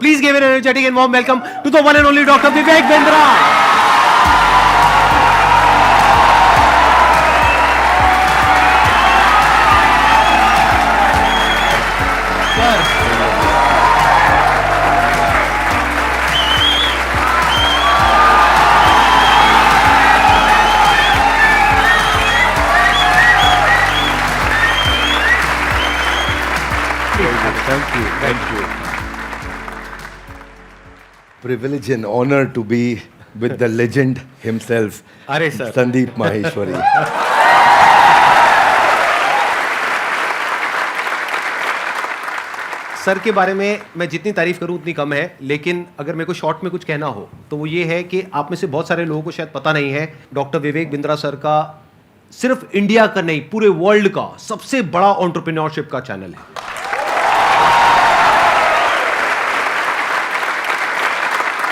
Please give an energetic and warm welcome to the one and only Dr. Vivek Bindra. Thank you. Privilege and honor to be with the legend himself, अरे sir Sandeep Maheshwari. Sir के बारे में मैं जितनी तारीफ करूं उतनी कम है, लेकिन अगर मेरे को शॉर्ट में कुछ कहना हो तो वो ये है कि आप में से बहुत सारे लोगों को शायद पता नहीं है, डॉक्टर विवेक बिंद्रा सर का सिर्फ इंडिया का नहीं पूरे वर्ल्ड का सबसे बड़ा एंटरप्रेन्योरशिप का चैनल है।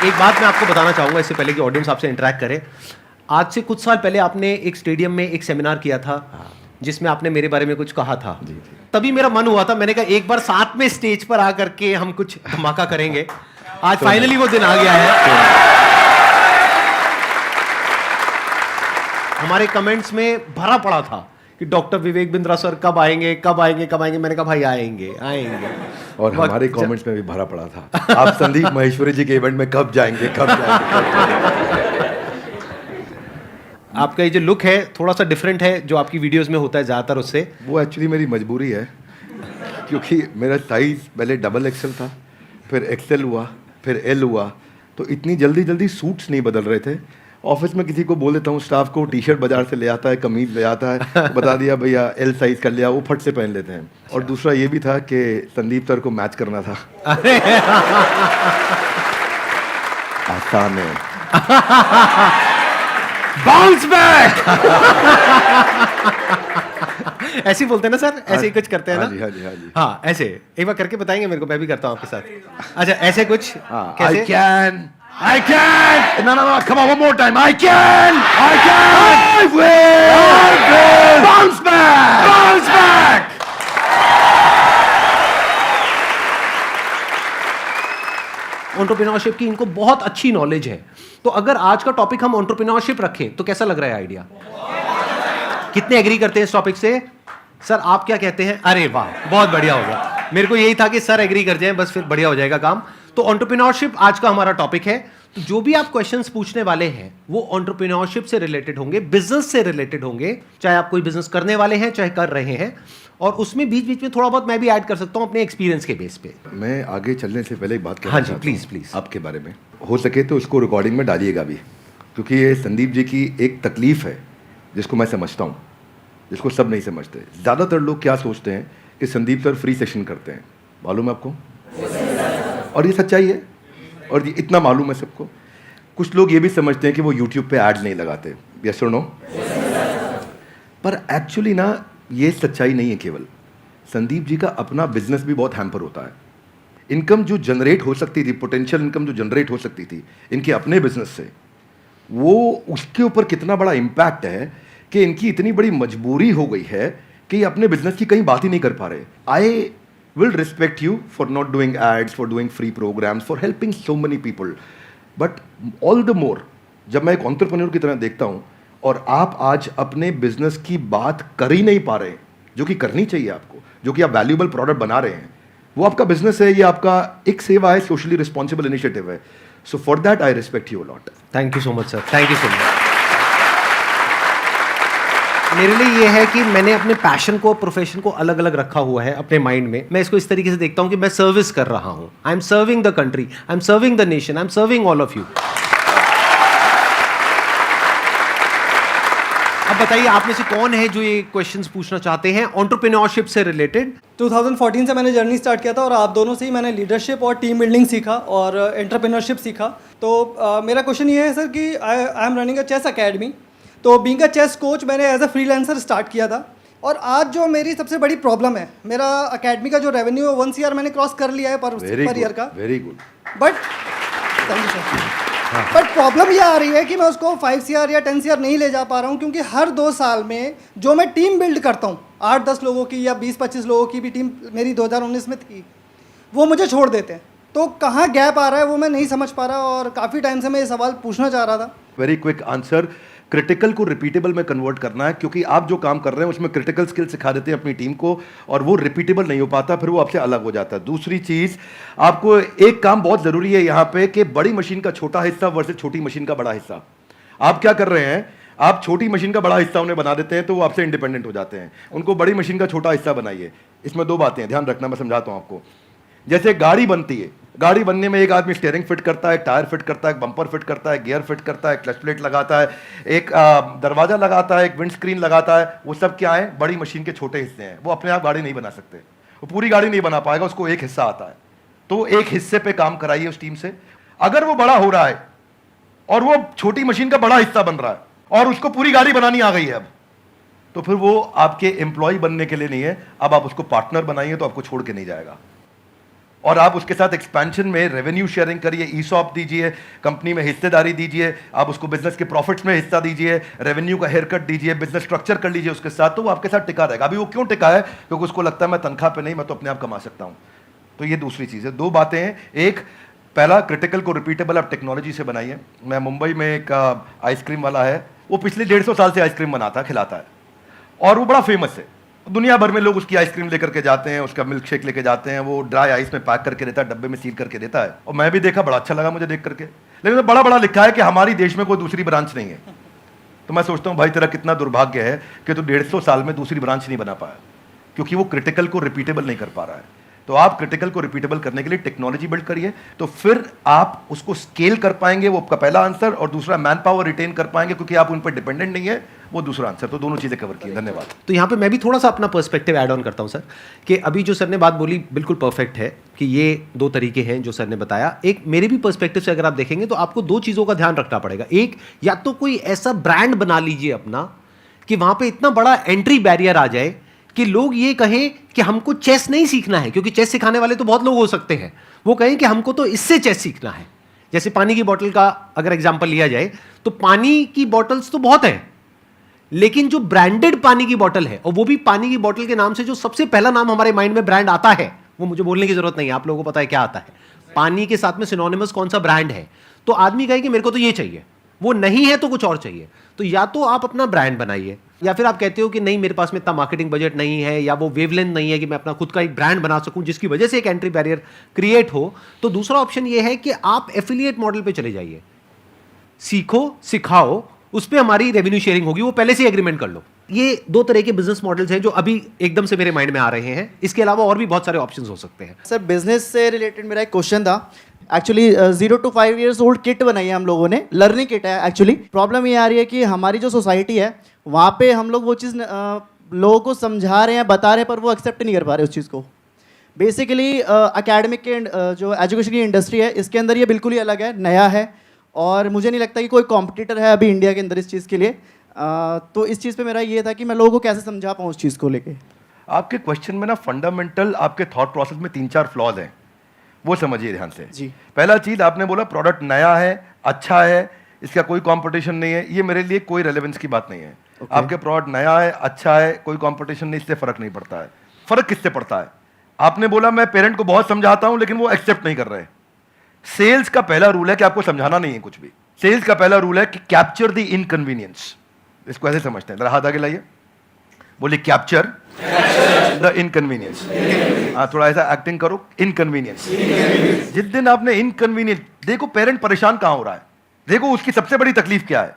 एक बात मैं आपको बताना चाहूंगा इससे पहले कि ऑडियंस आपसे इंटरेक्ट करे। आज से कुछ साल पहले आपने एक स्टेडियम में एक सेमिनार किया था जिसमें आपने मेरे बारे में कुछ कहा था। तभी मेरा मन हुआ था, मैंने कहा एक बार साथ में स्टेज पर आकर के हम कुछ धमाका करेंगे। आज फाइनली वो दिन आ गया है। हमारे कमेंट्स में भरा पड़ा था कि डॉक्टर विवेक बिंद्रा सर कब आएंगे कब आएंगे कब आएंगे। मैंने कहा भाई आएंगे आएंगे। और हमारे कमेंट्स में भी भरा पड़ा था, आप संदीप माहेश्वरी जी के इवेंट में कब जाएंगे कब जाएंगे। आपका ये जो लुक है थोड़ा सा डिफरेंट है जो आपकी वीडियोस में होता है ज़्यादातर उससे। वो एक्चुअली मेरी मजबूरी है, क्योंकि मेरा साइज पहले डबल एक्सेल था, फिर एक्सेल हुआ, फिर एल हुआ, तो इतनी जल्दी जल्दी सूट्स नहीं बदल रहे थे। ऑफिस में किसी को बोल देता हूँ, स्टाफ को टी शर्ट बाजार से ले आता है, कमीज ले आता है, बता दिया भैया एल साइज कर लिया, वो फट से पहन लेते हैं। और दूसरा ये भी था कि संदीप सर को मैच करना था। आसान है। Bounce back. ऐसे ही बोलते हैं ना सर, ऐसे ही कुछ करते हैं ना। हाँ जी। हाँ ऐसे एक बार करके बताएंगे मेरे को, मैं भी करता हूँ आपके साथ। अच्छा ऐसे कुछ कैसे? I can! No, come on, one more time. I can! I will! Bounce back! Bounce back! Entrepreneurship की इनको बहुत अच्छी नॉलेज है। तो अगर आज का टॉपिक हम एंटरप्रेन्योरशिप रखें तो कैसा लग रहा है आइडिया? कितने एग्री करते हैं इस टॉपिक से? सर आप क्या कहते हैं? अरे वाह बहुत बढ़िया हो गया। मेरे को यही था कि सर एग्री कर जाएं, बस फिर बढ़िया हो जाएगा काम। तो एंटरप्रेन्योरशिप आज का हमारा टॉपिक है। तो जो भी आप क्वेश्चंस पूछने वाले हैं वो एंटरप्रेन्योरशिप से रिलेटेड होंगे, बिजनेस से रिलेटेड होंगे, चाहे आप कोई बिजनेस करने वाले हैं चाहे कर रहे हैं। और उसमें बीच बीच में थोड़ा बहुत मैं भी ऐड कर सकता हूं अपने एक्सपीरियंस के बेस पे। मैं आगे चलने से पहले एक बात कहना हाँ जी चाहता प्लीज हूं प्लीज आपके बारे में। हो सके तो इसको रिकॉर्डिंग में डालिएगा भी, क्योंकि ये संदीप जी की एक तकलीफ है जिसको मैं समझता हूँ, जिसको सब नहीं समझते। ज़्यादातर लोग क्या सोचते हैं कि संदीप सर फ्री सेशन करते हैं, मालूम है आपको? और ये सच्चाई है, और ये इतना मालूम है सबको। कुछ लोग ये भी समझते हैं कि वो यूट्यूब पे ऐड नहीं लगाते, यस और नो? पर एक्चुअली ना ये सच्चाई नहीं है। केवल संदीप जी का अपना बिजनेस भी बहुत हैम्पर होता है। इनकम जो जनरेट हो सकती थी, पोटेंशियल इनकम जो जनरेट हो सकती थी इनके अपने बिजनेस से, वो उसके ऊपर कितना बड़ा इम्पैक्ट है कि इनकी इतनी बड़ी मजबूरी हो गई है कि ये अपने बिजनेस की कहीं बात ही नहीं कर पा रहे। आई will respect you for not doing ads, for doing free programs, for helping so many people. But all the more, जब मैं एक entrepreneur की तरह देखता हूँ और आप आज अपने बिजनेस की बात कर ही नहीं पा रहे हैं, जो कि करनी चाहिए आपको, जो कि आप वैल्यूएबल प्रोडक्ट बना रहे हैं, वो आपका बिजनेस है, ये आपका एक सेवा है, सोशली रिस्पॉन्सिबल इनिशिएटिव है। So for that I respect you a lot. Thank you so much sir, thank you so much. मेरे लिए ये है कि मैंने अपने पैशन को, प्रोफेशन को अलग अलग रखा हुआ है अपने माइंड में। मैं इसको इस तरीके से देखता हूं कि मैं सर्विस कर रहा हूं। I am serving the country, I am serving the nation, I am serving all of you. अब बताइए आप में से कौन है जो ये क्वेश्चंस पूछना चाहते हैं एंटरप्रेन्योरशिप से रिलेटेड? 2014 से मैंने जर्नी स्टार्ट किया था और आप दोनों से ही मैंने लीडरशिप और टीम बिल्डिंग सीखा और एंटरप्रेन्योरशिप सीखा। तो मेरा क्वेश्चन ये है सर कि I am running a chess academy. तो बीइंग अ चेस कोच मैंने एज अ फ्रीलांसर स्टार्ट किया था, और आज जो मेरी सबसे बड़ी प्रॉब्लम है, मेरा अकेडमी का जो रेवेन्यू है 1 CR मैंने क्रॉस कर लिया है पर ईयर का। Very good. But thank you sir. But problem ये आ रही है कि मैं उसको 5 CR या 10 CR नहीं ले जा पा रहा हूँ, क्योंकि हर 2 साल में जो मैं टीम बिल्ड करता हूँ, 8-10 लोगों की या 20-25 लोगों की भी टीम मेरी 2019 में थी, वो मुझे छोड़ देते हैं। तो कहाँ गैप आ रहा है वो मैं नहीं समझ पा रहा, और काफ़ी टाइम से मैं ये सवाल पूछना चाह रहा था। वेरी क्विक आंसर, क्रिटिकल को रिपीटेबल में कन्वर्ट करना है, क्योंकि आप जो काम कर रहे हैं उसमें क्रिटिकल स्किल सिखा देते हैं अपनी टीम को और वो रिपीटेबल नहीं हो पाता, फिर वो आपसे अलग हो जाता है। दूसरी चीज, आपको एक काम बहुत जरूरी है यहाँ पे कि बड़ी मशीन का छोटा हिस्सा वर्सेस छोटी मशीन का बड़ा हिस्सा। आप क्या कर रहे हैं, आप छोटी मशीन का बड़ा हिस्सा उन्हें बना देते हैं तो वो आपसे इंडिपेंडेंट हो जाते हैं, उनको बड़ी मशीन का छोटा हिस्सा बनाइए। इसमें दो बातें हैं, ध्यान रखना, मैं समझाता हूं आपको। जैसे गाड़ी बनती है, गाड़ी बनने में एक आदमी स्टीयरिंग फिट करता है, टायर फिट करता है, बम्पर फिट करता है, गियर फिट करता है, क्लच प्लेट लगाता है, एक दरवाजा लगाता है, एक विंड स्क्रीन लगाता है। वो सब क्या है, बड़ी मशीन के छोटे हिस्से हैं। वो अपने आप गाड़ी नहीं बना सकते, वो पूरी गाड़ी नहीं बना पाएगा, उसको एक हिस्सा आता है। तो एक हिस्से पे काम कराइए उस टीम से। अगर वो बड़ा हो रहा है और वो छोटी मशीन का बड़ा हिस्सा बन रहा है और उसको पूरी गाड़ी बनानी आ गई है अब, तो फिर वो आपके एम्प्लॉय बनने के लिए नहीं है, अब आप उसको पार्टनर बनाइए तो आपको छोड़ के नहीं जाएगा। और आप उसके साथ एक्सपेंशन में रेवेन्यू शेयरिंग करिए, ईसॉप दीजिए, कंपनी में हिस्सेदारी दीजिए, आप उसको बिजनेस के प्रॉफिट्स में हिस्सा दीजिए, रेवेन्यू का हेयर कट दीजिए, बिजनेस स्ट्रक्चर कर लीजिए उसके साथ, तो वो आपके साथ टिका रहेगा। अभी वो क्यों टिका है, क्योंकि उसको लगता है मैं तनख्वाह पे नहीं, मैं तो अपने आप कमा सकता हूं। तो ये दूसरी चीज़ है। दो बातें हैं, एक पहला, क्रिटिकल को रिपीटेबल आप टेक्नोलॉजी से बनाइए। मैं मुंबई में एक आइसक्रीम वाला है, वो पिछले 150 साल से आइसक्रीम बनाता है, खिलाता है, और वो बड़ा फेमस है। दुनिया भर में लोग उसकी आइसक्रीम लेकर के जाते हैं, उसका मिल्क शेक लेके जाते हैं, वो ड्राई आइस में पैक करके देता है, डब्बे में सील करके देता है। और मैं भी देखा, बड़ा अच्छा लगा मुझे देख करके, लेकिन तो बड़ा बड़ा लिखा है कि हमारी देश में कोई दूसरी ब्रांच नहीं है। तो मैं सोचता हूँ भाई तेरा कितना दुर्भाग्य है कि तू 150 साल में दूसरी ब्रांच नहीं बना पाया, क्योंकि वो क्रिटिकल को रिपीटेबल नहीं कर पा रहा है। तो आप क्रिटिकल को रिपीटेबल करने के लिए टेक्नोलॉजी बिल्ड करिए, तो फिर आप उसको स्केल कर पाएंगे, वो आपका पहला आंसर। और दूसरा, मैन पावर रिटेन कर पाएंगे, क्योंकि आप उन पर डिपेंडेंट नहीं है, वो दूसरा आंसर। तो दोनों चीजें कवर की। धन्यवाद। तो यहाँ पे मैं भी थोड़ा सा अपना पर्सपेक्टिव ऐड ऑन करता हूँ सर, कि अभी जो सर ने बात बोली बिल्कुल परफेक्ट है कि ये दो तरीके हैं जो सर ने बताया। एक मेरे भी पर्सपेक्टिव से अगर आप देखेंगे तो आपको दो चीज़ों का ध्यान रखना पड़ेगा। एक, या तो कोई ऐसा ब्रांड बना लीजिए अपना कि वहाँ पे इतना बड़ा एंट्री बैरियर आ जाए कि लोग ये कहें कि हमको चेस नहीं सीखना है, क्योंकि चेस सिखाने वाले तो बहुत लोग हो सकते हैं, वो कहें कि हमको तो इससे चेस सीखना है। जैसे पानी की बोतल का अगर एग्जांपल लिया जाए, तो पानी की बोतल्स तो बहुत हैं, लेकिन जो ब्रांडेड पानी की बोतल है, और वो भी पानी की बोतल के नाम से जो सबसे पहला नाम हमारे माइंड में ब्रांड आता है, वो मुझे बोलने की जरूरत नहीं है, आप लोगों को पता है क्या आता है। पानी के साथ में सिनोनिमस कौन सा ब्रांड है, तो आदमी कहे कि मेरे को तो ये चाहिए, वो नहीं है तो कुछ और चाहिए। तो या तो आप अपना ब्रांड बनाइए, या फिर आप कहते हो कि नहीं मेरे पास में इतना मार्केटिंग बजट नहीं है, या वो वेवलेंथ नहीं है कि मैं अपना खुद का एक ब्रांड बना सकूं जिसकी वजह से एक एंट्री बैरियर क्रिएट हो, तो दूसरा ऑप्शन ये है कि आप एफिलिएट मॉडल पे चले जाइए, सीखो, सिखाओ, उस पर हमारी रेवेन्यू शेयरिंग होगी, वो पहले से एग्रीमेंट कर लो। ये दो तरह के बिजनेस मॉडल्स हैं जो अभी एकदम से मेरे माइंड में आ रहे हैं। इसके अलावा और भी बहुत सारे ऑप्शंस हो सकते हैं। सर बिजनेस से रिलेटेड मेरा एक क्वेश्चन था। Actually 0 to 5 years old kit बनाई है हम लोगों ने, लर्निंग किट है। एक्चुअली प्रॉब्लम ये आ रही है कि हमारी जो सोसाइटी है वहाँ पे हम लोग वो चीज़ लोगों को समझा रहे हैं, बता रहे हैं, पर वो एक्सेप्ट नहीं कर पा रहे उस चीज़ को। बेसिकली एकेडमिक के जो एजुकेशन की इंडस्ट्री है, इसके अंदर ये बिल्कुल ही अलग है, नया है, और मुझे नहीं लगता कि कोई कॉम्पिटिटर है अभी इंडिया के अंदर इस चीज़ के लिए। तो इस चीज़ पे मेरा ये था कि मैं लोगों को कैसे समझा पाऊँ उस चीज़ को लेके। आपके क्वेश्चन में ना फंडामेंटल आपके थॉट प्रोसेस में 3-4 फ्लॉज हैं, वो समझिए ध्यान से। जी। पहला चीज, आपने बोला प्रोडक्ट नया है, अच्छा है, इसका कोई कंपटीशन नहीं है। ये मेरे लिए कोई रेलेवेंस की बात नहीं है। आपके प्रोडक्ट नया है, अच्छा है, कोई कंपटीशन नहीं, इससे फर्क नहीं पड़ता है। फर्क किससे पड़ता है? आपने बोला मैं पेरेंट को बहुत समझाता हूं लेकिन वो एक्सेप्ट नहीं कर रहे। सेल्स का पहला रूल है कि आपको समझाना नहीं है कुछ भी। सेल्स का पहला रूल है कि कैप्चर द इनकन्वीनियंस। इसको ऐसे समझते हैं, जरा हाथ आगे लाइए, बोलिए कैप्चर द इनकन्वीनियंस। हाँ, थोड़ा ऐसा एक्टिंग करो, इनकन्वीनियंस। जिस दिन आपने इनकन्वीनियंस, देखो पेरेंट परेशान कहां हो रहा है, देखो उसकी सबसे बड़ी तकलीफ क्या है।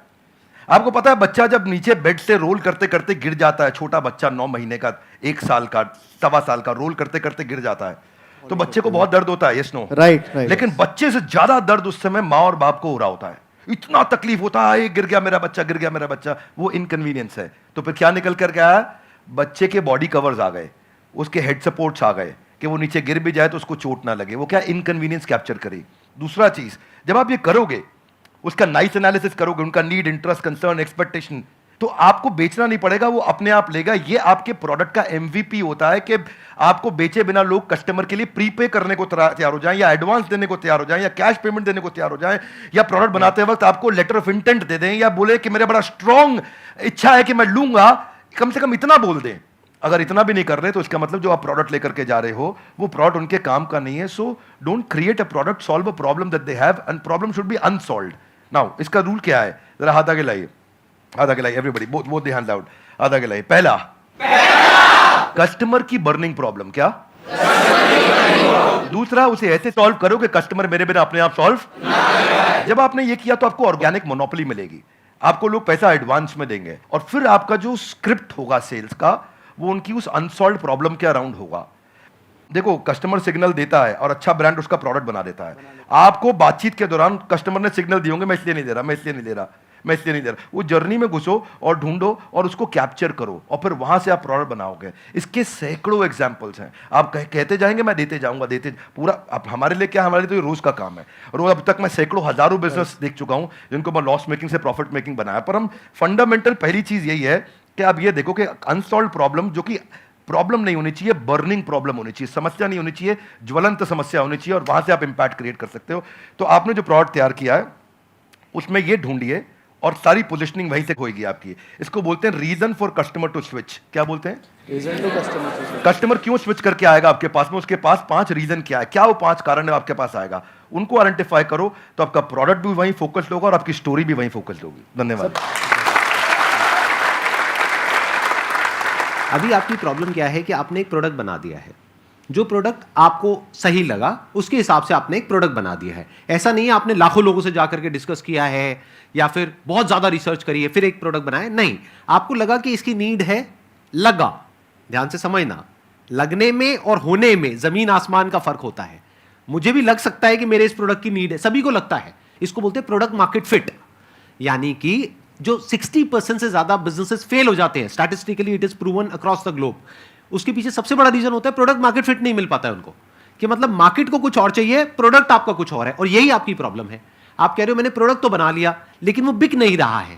आपको पता है बच्चा जब नीचे बेड से रोल करते करते गिर जाता है, छोटा बच्चा 9 महीने का, 1 साल का, 1.25 साल का, रोल करते करते गिर जाता है, तो बच्चे को बहुत दर्द होता है, यस नो? राइट। लेकिन बच्चे से ज्यादा दर्द उस समय माँ और बाप को हो रहा होता है। इतना तकलीफ होता है, गिर गया मेरा बच्चा, गिर गया मेरा बच्चा, वो इनकन्वीनियंस है। तो फिर क्या निकल कर गया? बच्चे के बॉडी कवर्स आ गए, उसके हेड सपोर्ट्स आ गए कि वो नीचे गिर भी जाए तो उसको चोट ना लगे। वो क्या इनकन्वीनियंस कैप्चर करी। दूसरा चीज, जब आप ये करोगे, उसका नाइस एनालिसिस करोगे, उनका नीड, इंटरेस्ट, कंसर्न, एक्सपेक्टेशन, तो आपको बेचना नहीं पड़ेगा, वो अपने आप लेगा। ये आपके प्रोडक्ट का एमवीपी होता है कि आपको बेचे बिना लोग कस्टमर के लिए प्रीपे करने को तैयार हो जाएं, या एडवांस देने को तैयार हो जाएं, या कैश पेमेंट देने को तैयार हो जाएं, या प्रोडक्ट बनाते वक्त आपको लेटर ऑफ इंटेंट दे दें, या बोले कि मेरा बड़ा स्ट्रॉन्ग इच्छा है कि मैं लूंगा, कम से कम इतना बोल दें। अगर इतना भी नहीं कर रहे तो इसका मतलब जो आप प्रोडक्ट लेकर के जा रहे हो वो प्रोडक्ट उनके काम का नहीं है. So don't create a product, solve a problem that they have and problem should be unsolved. Now इसका रूल क्या है, जरा हाथ आगे लाइए, हाथ आगे लाइए everybody, both the hands out, हाथ आगे लाइए. पहला कस्टमर की बर्निंग प्रॉब्लम, क्या? दूसरा, उसे ऐसे सॉल्व करो कि कस्टमर मेरे बिना अपने आप सॉल्व. जब आपने ये किया तो आपको ऑर्गेनिक मोनोपोली मिलेगी, आपको लोग पैसा एडवांस में देंगे और फिर आपका जो स्क्रिप्ट होगा सेल्स का वो उनकी उस अनसॉल्व प्रॉब्लम के अराउंड होगा. देखो कस्टमर सिग्नल देता है और अच्छा ब्रांड उसका प्रोडक्ट बना देता है. आपको बातचीत के दौरान कस्टमर ने सिग्नल दिए होंगे मैं इसलिए नहीं दे रहा, मैं इसलिए नहीं दे रहा, मैं इसलिए नहीं दे रहा. वो जर्नी में घुसो और ढूंढो और उसको कैप्चर करो और फिर वहां से आप प्रोडक्ट बनाओगे. इसके सैकड़ों एग्जांपल्स हैं. आप कहते जाएंगे मैं देते जाऊंगा, देते पूरा. अब हमारे लिए क्या, हमारे लिए तो ये रोज का काम है. और अब तक मैं सैकड़ों हजारों बिजनेस देख चुका हूं जिनको मैं लॉस मेकिंग से प्रॉफिट मेकिंग बनाया. पर हम फंडामेंटल पहली चीज यही है कि आप ये देखो कि अनसॉल्व प्रॉब्लम, जो कि प्रॉब्लम नहीं होनी चाहिए, बर्निंग प्रॉब्लम होनी चाहिए, समस्या नहीं होनी चाहिए, ज्वलंत समस्या होनी चाहिए, और वहां से आप इंपैक्ट क्रिएट कर सकते हो. तो आपने जो प्रोडक्ट तैयार किया है उसमें ये ढूंढिए और सारी पोजिशनिंग वहीं से होगी आपकी. इसको बोलते हैं reason for customer to switch. क्या बोलते हैं? Reason to customer. कस्टमर क्यों स्विच करके आएगा आपके पास में, उसके पास 5 रीजन क्या है, क्या वो 5 कारण है आपके पास आएगा, उनको आइडेंटिफाई करो तो आपका प्रोडक्ट भी वहीं फोकस्ड होगा और आपकी स्टोरी भी वहीं फोकस्ड होगी. धन्यवाद. अभी आपकी प्रॉब्लम क्या है कि आपने एक प्रोडक्ट बना दिया है, जो प्रोडक्ट आपको सही लगा उसके हिसाब से आपने एक प्रोडक्ट बना दिया है. ऐसा नहीं है आपने लाखों लोगों से जाकर के डिस्कस किया है या फिर बहुत ज्यादा रिसर्च करी है फिर एक प्रोडक्ट बनाया. नहीं, आपको लगा कि इसकी नीड है, लगा. ध्यान से समझना, लगने में और होने में जमीन आसमान का फर्क होता है. मुझे भी लग सकता है कि मेरे इस प्रोडक्ट की नीड है, सभी को लगता है. इसको बोलते हैं प्रोडक्ट मार्केट फिट. यानी कि जो 60% से ज्यादा बिजनेसेस फेल हो जाते हैं, statistically it is proven across the globe, उसके पीछे सबसे बड़ा रीजन होता है प्रोडक्ट मार्केट फिट नहीं मिल पाता है उनको. कि मतलब मार्केट को कुछ और चाहिए, प्रोडक्ट आपका कुछ और है. और यही आपकी प्रॉब्लम है. आप कह रहे हो मैंने प्रोडक्ट तो बना लिया लेकिन वो बिक नहीं रहा है.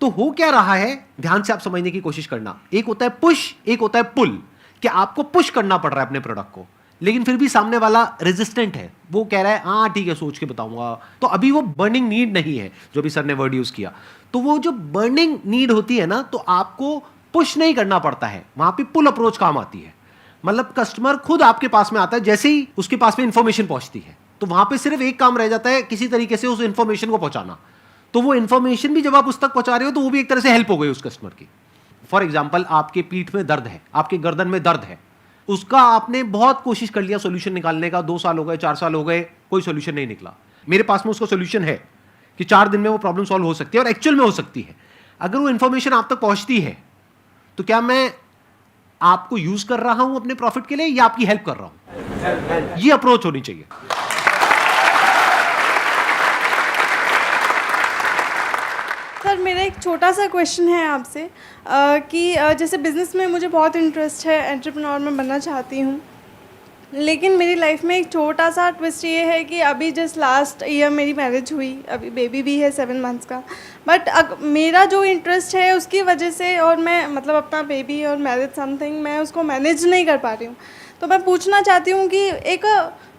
तो हो क्या रहा है, ध्यान से आप समझने की कोशिश करना. एक होता है पुश, एक होता है पुल. कि आपको पुश करना पड़ रहा है अपने प्रोडक्ट को, लेकिन फिर भी सामने वाला रेजिस्टेंट है. वो कह रहा है हाँ ठीक है सोच के बताऊंगा. तो अभी वो बर्निंग नीड नहीं है जो भी सर ने वर्ड यूज किया. तो वो जो बर्निंग नीड होती है ना, तो आपको पुश नहीं करना पड़ता है, वहां पे पुल अप्रोच काम आती है. मतलब कस्टमर खुद आपके पास में आता है, जैसे ही उसके पास में इंफॉर्मेशन पहुंचती है तो वहां पे सिर्फ एक काम रह जाता है, किसी तरीके से उस इंफॉर्मेशन को पहुंचाना. तो वो इंफॉर्मेशन भी जब आप उस तक पहुंचा रहे हो तो वो भी एक तरह से हेल्प हो गई उस कस्टमर की. फॉर एग्जाम्पल, आपके पीठ में दर्द है, आपके गर्दन में दर्द है, उसका आपने बहुत कोशिश कर लिया सोल्यूशन निकालने का, 2 साल हो गए, 4 साल हो गए, कोई सोल्यूशन नहीं निकला. मेरे पास में उसका सोल्यूशन है कि 4 दिन में वो प्रॉब्लम सॉल्व हो सकती है, और एक्चुअल में हो सकती है. अगर वो इंफॉर्मेशन आप तक पहुंचती है तो क्या मैं आपको यूज कर रहा हूं अपने प्रॉफिट के लिए या आपकी हेल्प कर रहा हूं? ये अप्रोच होनी चाहिए. सर मेरा एक छोटा सा क्वेश्चन है आपसे कि जैसे बिज़नेस में मुझे बहुत इंटरेस्ट है, एंटरप्रेन्योर में बनना चाहती हूँ, लेकिन मेरी लाइफ में एक छोटा सा ट्विस्ट ये है कि अभी जस्ट लास्ट ईयर मेरी मैरिज हुई, अभी बेबी भी है 7 मंथ्स का. बट मेरा जो इंटरेस्ट है उसकी वजह से, और मैं मतलब अपना बेबी और मैरिज समथिंग मैं उसको मैनेज नहीं कर पा रही हूँ. तो मैं पूछना चाहती हूँ कि एक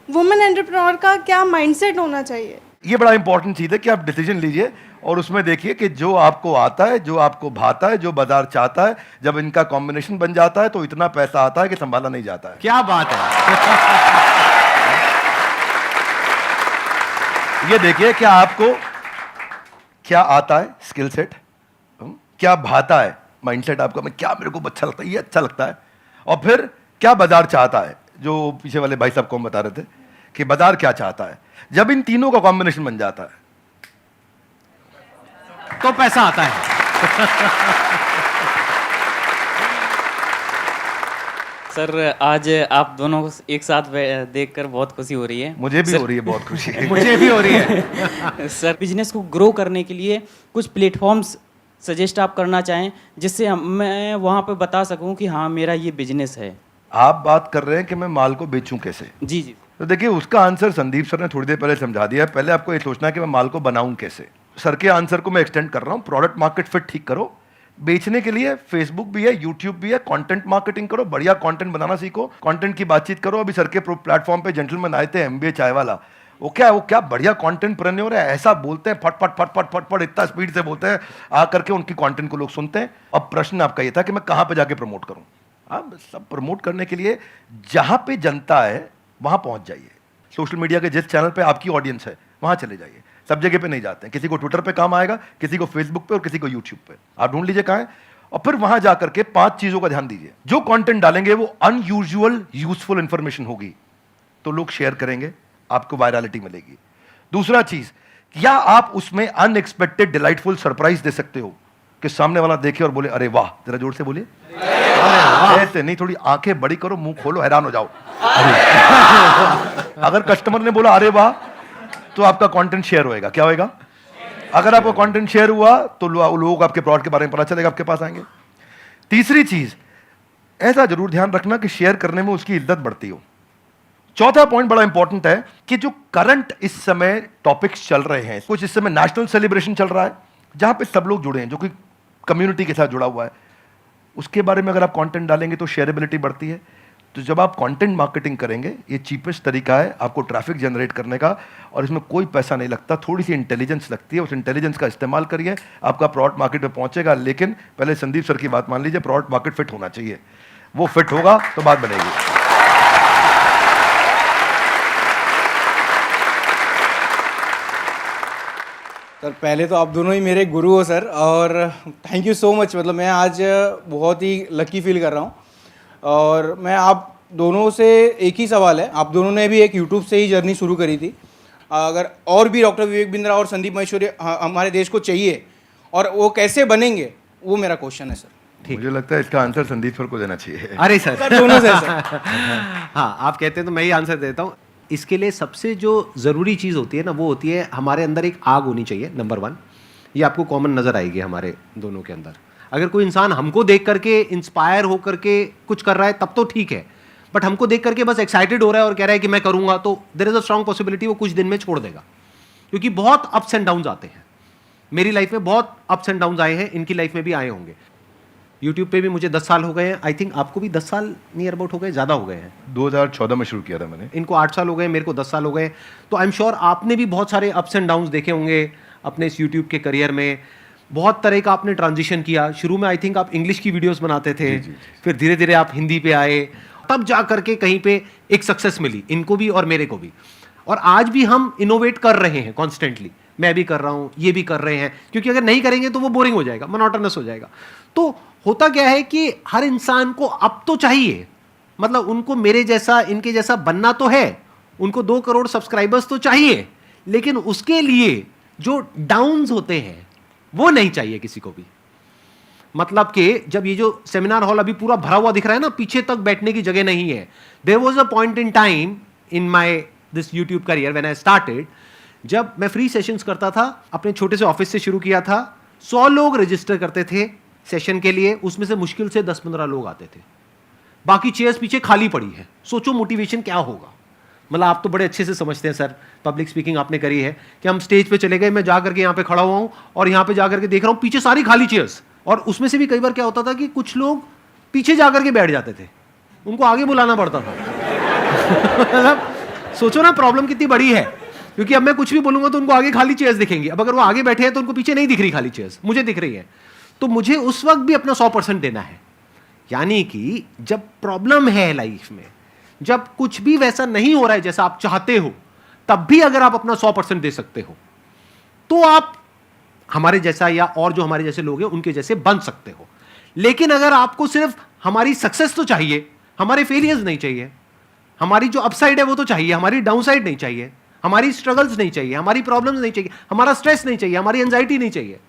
वुमेन एंटरप्रेन्योर का क्या माइंडसेट होना चाहिए? ये बड़ा इंपॉर्टेंट चीज है कि आप डिसीजन लीजिए और उसमें देखिए कि जो आपको आता है, जो आपको भाता है, जो बाजार चाहता है, जब इनका कॉम्बिनेशन बन जाता है तो इतना पैसा आता है कि संभाला नहीं जाता है. क्या बात है. ये देखिए क्या आपको क्या आता है, स्किल सेट, क्या भाता है, माइंडसेट आपका, मैं क्या मेरे को अच्छा लगता है, ये अच्छा लगता है, और फिर क्या बाजार चाहता है, जो पीछे वाले भाई साहब को हम बता रहे थे कि बाजार क्या चाहता है. जब इन तीनों का कॉम्बिनेशन बन जाता है तो पैसा आता है. सर आज आप दोनों को एक साथ देखकर बहुत खुशी हो रही है. मुझे भी हो रही है बहुत खुशी. मुझे भी हो रही है. सर बिजनेस को ग्रो करने के लिए कुछ प्लेटफॉर्म्स सजेस्ट आप करना चाहें जिससे मैं वहाँ पे बता सकूँ कि हाँ मेरा ये बिजनेस है. आप बात कर रहे हैं कि मैं माल को बेचूं कैसे. जी जी. तो देखिए उसका आंसर संदीप सर ने थोड़ी देर पहले समझा दिया है. पहले आपको ये सोचना है कि मैं माल को बनाऊं कैसे. सर के आंसर को मैं एक्सटेंड कर रहा हूं. प्रोडक्ट मार्केट फिट ठीक करो. बेचने के लिए फेसबुक भी है, यूट्यूब भी है, कंटेंट मार्केटिंग करो, बढ़िया कंटेंट बनाना सीखो, कंटेंट की बातचीत करो. अभी सर के प्लेटफॉर्म पे जेंटलमैन आए थे, MBA चाय वाला, वो क्या बढ़िया कंटेंट प्रेन्योर है, ऐसा बोलते हैं फट फट फट फट फट फट इतना स्पीड से बोलते हैं, आ करके उनकी कंटेंट को लोग सुनते हैं. अब प्रश्न आपका ये था कि मैं कहां पे जाके प्रमोट करूं. आप सब प्रमोट करने के लिए जहाँ पे जनता है वहाँ पहुँच जाइए। सोशल मीडिया के जिस चैनल पे आपकी ऑडियंस है वहाँ चले जाइए। सब जगह पे नहीं जाते हैं, किसी को ट्विटर पे काम आएगा, किसी को फेसबुक पे और किसी को यूट्यूब पे। आप ढूंढ लीजिए कहाँ है और फिर वहाँ जा करके 5 चीज़ों का ध्यान दीजिए। जो कंटेंट डालेंगे वो अनयूजुअल यूजफुल इंफॉर्मेशन होगी तो लोग शेयर करेंगे, आपको वायरलिटी मिलेगी। दूसरा चीज़, क्या आप उसमें अनएक्सपेक्टेड डिलाइटफुल सरप्राइज दे सकते हो कि सामने वाला देखे और बोले अरे वाह। जरा जोर से बोलिए ऐसे नहीं, थोड़ी आंखें बड़ी करो, मुंह खोलो, हैरान हो जाओ। अगर कस्टमर ने बोला अरे वाह तो आपका कंटेंट शेयर होएगा। क्या होएगा? अगर आपका कंटेंट शेयर हुआ तो लोग आपके प्रोडक्ट के बारे में पता चलेगा, आपके पास आएंगे। तीसरी चीज, ऐसा जरूर ध्यान रखना कि शेयर करने में उसकी इज्जत बढ़ती हो। चौथा पॉइंट बड़ा इंपॉर्टेंट है कि जो करंट इस समय टॉपिक्स चल रहे हैं, कुछ इस समय नेशनल सेलिब्रेशन चल रहा है जहां पे सब लोग जुड़े हैं, जो कि कम्युनिटी के साथ जुड़ा हुआ है, उसके बारे में अगर आप कंटेंट डालेंगे तो शेयरेबिलिटी बढ़ती है। तो जब आप कंटेंट मार्केटिंग करेंगे, ये चीपेस्ट तरीका है आपको ट्रैफिक जनरेट करने का और इसमें कोई पैसा नहीं लगता, थोड़ी सी इंटेलिजेंस लगती है। उस इंटेलिजेंस का इस्तेमाल करिए, आपका प्रोडक्ट मार्केट में पहुंचेगा। लेकिन पहले संदीप सर की बात मान लीजिए, प्रोडक्ट मार्केट फिट होना चाहिए। वो फिट होगा तो बात बनेगी। सर पहले तो आप दोनों ही मेरे गुरु हो सर, और थैंक यू सो मच। मतलब मैं आज बहुत ही लकी फील कर रहा हूँ। और मैं आप दोनों से एक ही सवाल है, आप दोनों ने भी एक यूट्यूब से ही जर्नी शुरू करी थी। अगर और भी डॉक्टर विवेक बिंद्रा और संदीप महेश्वरी हमारे देश को चाहिए और वो कैसे बनेंगे, वो मेरा क्वेश्चन है सर। मुझे लगता है इसका आंसर संदीप सर को देना चाहिए। अरे सर, दोनों से सर। हाँ, आप कहते हैं तो मैं ही आंसर देता हूँ। इसके लिए सबसे जो ज़रूरी चीज़ होती है ना, वो होती है हमारे अंदर एक आग होनी चाहिए। नंबर 1, ये आपको कॉमन नज़र आएगी हमारे दोनों के अंदर। अगर कोई इंसान हमको देख करके इंस्पायर हो करके कुछ कर रहा है तब तो ठीक है, बट हमको देख करके बस एक्साइटेड हो रहा है और कह रहा है कि मैं करूँगा, तो there is a strong possibility वो कुछ दिन में छोड़ देगा। क्योंकि बहुत अप्स एंड डाउन्स आते हैं। मेरी लाइफ में बहुत अप्स एंड डाउन्स आए हैं, इनकी लाइफ में भी आए होंगे। यूट्यूब पे भी मुझे 10 साल हो गए हैं। आई थिंक आपको भी 10 साल नियर अबाउट हो गए, ज़्यादा हो गए हैं। 2014 में शुरू किया था मैंने। इनको 8 साल हो गए, मेरे को 10 साल हो गए। तो आई एम श्योर आपने भी बहुत सारे अप्स एंड डाउन्स देखे होंगे अपने इस यूट्यूब के करियर में। बहुत तरह का आपने ट्रांजिशन किया। शुरू में आई थिंक आप इंग्लिश की वीडियोस बनाते थे, फिर धीरे धीरे आप हिंदी पे आए, तब जा करके कहीं पे एक सक्सेस मिली इनको भी और मेरे को भी। और आज भी हम इनोवेट कर रहे हैं कॉन्स्टेंटली। मैं भी कर रहा हूँ, ये भी कर रहे हैं, क्योंकि अगर नहीं करेंगे तो वो बोरिंग हो जाएगा, मोनोटोनस हो जाएगा। तो होता क्या है कि हर इंसान को अब तो चाहिए, मतलब उनको मेरे जैसा, इनके जैसा बनना तो है, उनको 2 करोड़ सब्सक्राइबर्स तो चाहिए, लेकिन उसके लिए जो डाउन्स होते हैं वो नहीं चाहिए किसी को भी। मतलब कि जब ये जो सेमिनार हॉल अभी पूरा भरा हुआ दिख रहा है ना, पीछे तक बैठने की जगह नहीं है। There was a point in time in my this YouTube career when I started, जब मैं फ्री सेशंस करता था, अपने छोटे से ऑफिस से शुरू किया था। 100 लोग रजिस्टर करते थे सेशन के लिए, उसमें से मुश्किल से 10-15 लोग आते थे, बाकी चेयर्स पीछे खाली पड़ी है। सोचो मोटिवेशन क्या होगा। मतलब आप तो बड़े अच्छे से समझते हैं सर, पब्लिक स्पीकिंग आपने करी है, कि हम स्टेज पे चले गए, मैं जा करके यहाँ पे खड़ा हुआ हूँ और यहाँ पे जा करके देख रहा हूँ पीछे सारी खाली चेयर्स, और उसमें से भी कई बार क्या होता था कि कुछ लोग पीछे जा करके बैठ जाते थे, उनको आगे बुलाना पड़ता था। मतलब सोचो ना प्रॉब्लम कितनी बड़ी है, क्योंकि अब मैं कुछ भी बोलूंगा तो उनको आगे खाली चेयर्स दिखेंगी। अब अगर वो आगे बैठे हैं तो उनको पीछे नहीं दिख रही खाली चेयर्स, मुझे दिख रही है। तो मुझे उस वक्त भी अपना 100% देना है। यानी कि जब प्रॉब्लम है लाइफ में, जब कुछ भी वैसा नहीं हो रहा है जैसा आप चाहते हो, तब भी अगर आप अपना 100% दे सकते हो तो आप हमारे जैसा या और जो हमारे जैसे लोग हैं उनके जैसे बन सकते हो। लेकिन अगर आपको सिर्फ हमारी सक्सेस तो चाहिए, हमारे फेलियर्स नहीं चाहिए, हमारी जो अपसाइड है वो तो चाहिए, हमारी डाउनसाइड नहीं चाहिए, हमारी स्ट्रगल्स नहीं चाहिए, हमारी प्रॉब्लम्स नहीं चाहिए, हमारा स्ट्रेस नहीं चाहिए, हमारी एंजाइटी नहीं चाहिए।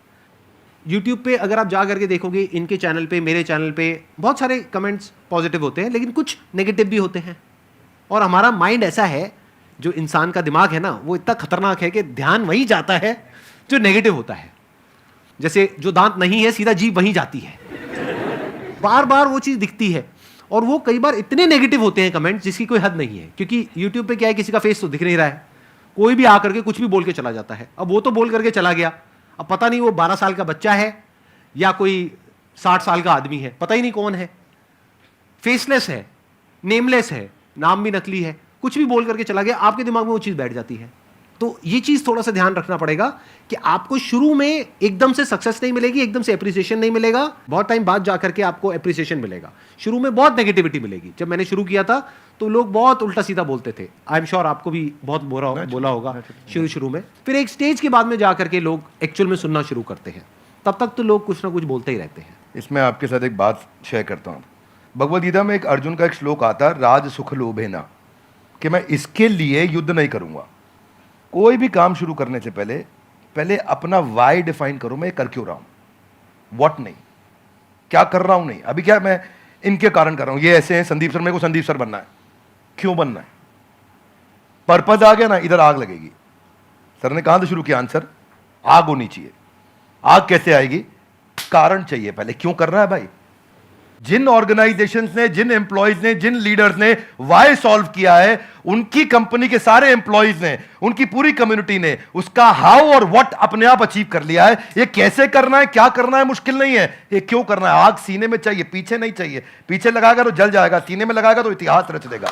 यूट्यूब पे अगर आप जा करके देखोगे, इनके चैनल पे, मेरे चैनल पे बहुत सारे कमेंट्स पॉजिटिव होते हैं, लेकिन कुछ नेगेटिव भी होते हैं। और हमारा माइंड ऐसा है, जो इंसान का दिमाग है ना, वो इतना खतरनाक है कि ध्यान वहीं जाता है जो नेगेटिव होता है। जैसे जो दांत नहीं है, सीधा जीभ वहीं जाती है, बार बार वो चीज़ दिखती है। और वो कई बार इतने नेगेटिव होते हैं कमेंट्स जिसकी कोई हद नहीं है, क्योंकि यूट्यूब पे क्या है, किसी का फेस तो दिख नहीं रहा है, कोई भी आकर के कुछ भी बोल के चला जाता है। अब वो तो बोल करके चला गया, अब पता नहीं वो 12 साल का बच्चा है या कोई 60 साल का आदमी है, पता ही नहीं कौन है, फेसलेस है, नेमलेस है, नाम भी नकली है, कुछ भी बोल करके चला गया, आपके दिमाग में वो चीज़ बैठ जाती है। तो ये चीज थोड़ा सा ध्यान रखना पड़ेगा कि आपको शुरू में एकदम से सक्सेस नहीं मिलेगी, एकदम से एप्रिसिएशन नहीं मिलेगा, बहुत टाइम बाद जाकर के आपको एप्रिसिएशन मिलेगा। शुरू में बहुत नेगेटिविटी मिलेगी। जब मैंने शुरू किया था तो लोग बहुत उल्टा सीधा बोलते थे, आई एम श्योर आपको भी बहुत बुरा बोला होगा शुरू में। फिर एक स्टेज के बाद में जाकर के लोग एक्चुअल में सुनना शुरू करते हैं, तब तक तो लोग कुछ ना कुछ बोलते ही रहते हैं। इसमें आपके साथ एक बात शेयर करता हूँ। भगवद गीता में एक अर्जुन का एक श्लोक आता है, राज सुख लोभेना, कि मैं इसके लिए युद्ध नहीं करूंगा। कोई भी काम शुरू करने से पहले अपना वाई डिफाइन करो, मैं कर क्यों रहा हूं, व्हाट नहीं, क्या कर रहा हूं नहीं। अभी क्या मैं इनके कारण कर रहा हूं, ये ऐसे हैं संदीप सर, मेरे को संदीप सर बनना है, क्यों बनना है, पर्पज आ गया ना, इधर आग लगेगी। सर ने कहां से शुरू किया आंसर, आग होनी चाहिए। आग कैसे आएगी, कारण चाहिए पहले, क्यों कर रहा है भाई। जिन ऑर्गेनाइजेशंस ने, जिन एम्प्लॉयज ने, जिन लीडर्स ने वाई सॉल्व किया है, उनकी कंपनी के सारे एम्प्लॉयज ने, उनकी पूरी कम्युनिटी ने उसका हाउ और व्हाट अपने आप अचीव कर लिया है। ये कैसे करना है, क्या करना है, मुश्किल नहीं है, ये क्यों करना है। आग सीने में चाहिए, पीछे नहीं चाहिए। पीछे लगाएगा तो जल जाएगा, सीने में लगाएगा तो इतिहास रच देगा।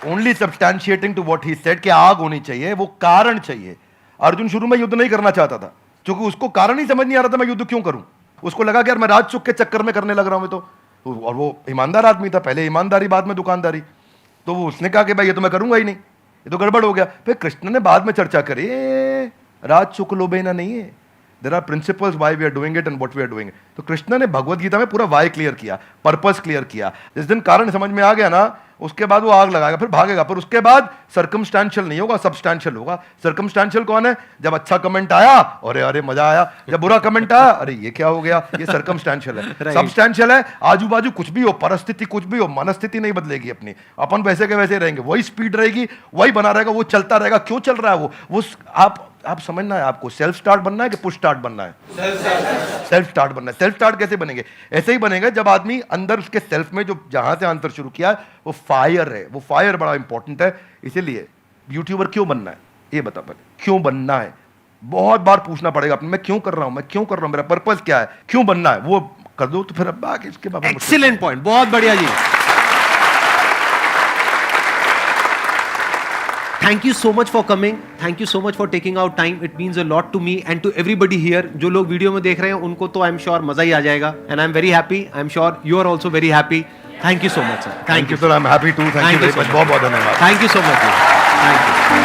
Only substantiating to what he said कि आग होनी चाहिए, वो कारण चाहिए। अर्जुन शुरू में युद्ध नहीं करना चाहता था, क्योंकि उसको कारण ही समझ नहीं आ रहा था मैं युद्ध क्यों करूं। उसको लगा कि यार मैं राज चुक के चक्कर में करने लग रहा हूं और वो ईमानदार आदमी था, पहले ईमानदारी बाद में दुकानदारी। तो वो उसने कहा कि भाई ये तो मैं करूंगा ही नहीं, ये तो गड़बड़ हो गया। फिर कृष्ण ने बाद में चर्चा करी, राज चुक लोभेना नहीं है, there are principles why we are doing it and what we are doing. तो कृष्ण ने भगवद गीता में पूरा वाई क्लियर किया, पर्पस क्लियर किया। जिस दिन कारण समझ में आ गया ना, उसके बाद वो आग लगाएगा, फिर भागेगा। पर उसके बाद सर्कमस्टेंशियल नहीं होगा, सब्सटेंशियल होगा। सर्कमस्टेंशियल कौन है, जब अच्छा कमेंट आया अरे अरे मजा आया, जब बुरा कमेंट आया अरे ये क्या हो गया, ये सर्कमस्टेंशियल है। सब्सटेंशियल है, आजू बाजू कुछ भी हो, परिस्थिति कुछ भी हो, मनस्थिति नहीं बदलेगी अपनी, अपन वैसे के वैसे रहेंगे, वही स्पीड रहेगी, वही बना रहेगा, वो चलता रहेगा। क्यों चल रहा है वो आप समझना है, आपको सेल्फ स्टार्ट बनना है कि पुश स्टार्ट बनना है। सेल्फ स्टार्ट बनना है। सेल्फ स्टार्ट कैसे बनेंगे, ऐसे ही बनेगा जब आदमी अंदर उसके सेल्फ में जो जहां से आंसर शुरू किया है वो फायर है। वो फायर बड़ा इंपॉर्टेंट है। इसीलिए यूट्यूबर क्यों बनना है, ये बता पहले, क्यों बनना है। बहुत बार पूछना पड़ेगा अपने, मैं क्यों कर रहा हूं, मैं क्यों कर रहा हूं, मेरा पर्पस क्या है, क्यों बनना है, वो कर दो तो फिर अब आगे इसके बाद। एक्सीलेंट पॉइंट, बहुत बढ़िया जी। Thank you so much for coming. Thank you so much for taking out time. It means a lot to me and to everybody here. जो लोग वीडियो में देख रहे हैं उनको तो I am sure मजा ही आ जाएगा. And I am very happy. I am sure you are also very happy. Thank you so much, sir. Thank you sir, I'm happy too. Thank you very much. बहुत बहुत धन्यवाद. Thank you so much. Thank you.